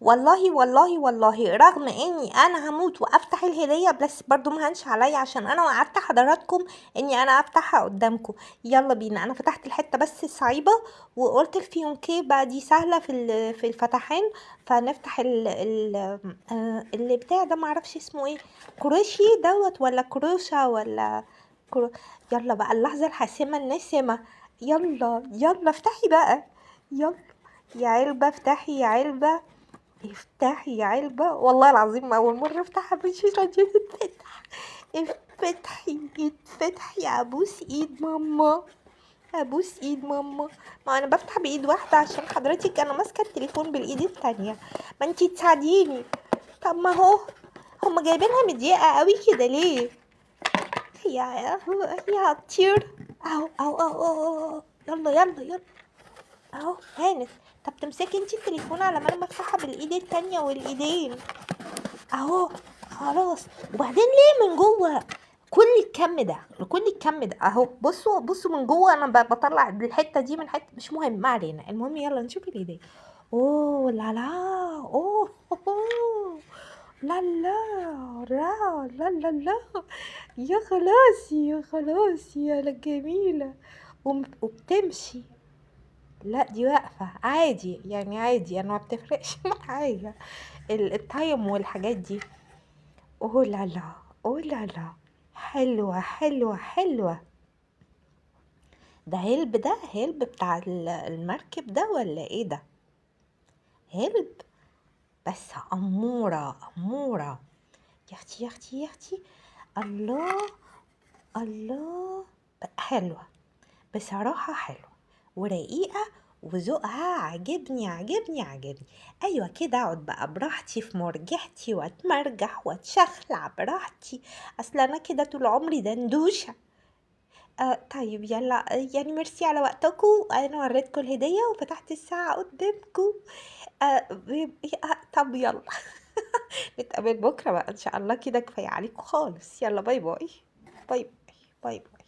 والله والله والله رغم اني انا هموت وافتح الهدية، بس برضو مهنش عليا عشان انا وعدت حضراتكم اني انا افتحها قدامكم. يلا بينا، انا فتحت الحتة بس الصعيبة، وقلت الفيونكي بقى دي سهلة في الفتحان. فنفتح اللي بتاع ده، معرفش اسمه ايه، كروشي دوت ولا كروشة ولا كرو... يلا بقى اللحظة الحاسمة الناسمة. يلا يلا افتحي بقى، يلا يا علبة افتحي يا علبة، افتحي يا علبة. والله العظيم أول مرة افتحها مش راضية تتفتح. افتحي اتفتحي، ابوس ايد ماما، ابوس ايد ماما. ما انا بفتح بايد واحدة عشان حضرتك انا ماسكة التليفون بالايد التانية، ما انتي تساعديني. طب ما هو هما جايبينها مضيقة قوي كده ليه؟ هي هتطير. اهو يلا يلا يلا، اهو هانت. طب تمسكي انتي التليفون على ما انا بفتحها بالايد التانية والايدين. اهو خلاص. وبعدين ليه من جوه كل الكم ده، كل الكم ده اهو؟ بصوا بصوا من جوه انا بطلع الحته دي من حته، مش مهم ما علينا. المهم يلا نشوف الايدين. اوه لا لا، اوه لا لا لا لا لا لا، يا خلاصي يا خلاصي يا جميله. وبتمشي. لا دي واقفه عادي يعني، عادي انا ما بتفرقش معايا التايم والحاجات دي. اوه لا لا، اوه لا لا، حلوة حلوة حلوة. ده هلب، ده هلب بتاع المركب ده ولا ايه ده؟ هلب. بس أمورة أمورة، يا اختي يا اختي يا اختي. الله الله، حلوة بصراحة، حلوة ورقيقة، وذوقها عجبني عجبني عجبني. ايوه كده اقعد بقى براحتي في مرجحتي واتمرجح واتشخلع براحتي، اصل انا كده طول عمري دندوشة. طيب يلا، يعني ميرسي على وقتكم، انا وريتكم الهدية وفتحت الساعة قدامكم. طب يلا نتقابل بكرة بقى ان شاء الله، كده كفاية عليكم خالص. يلا باي باي. باي باي باي باي.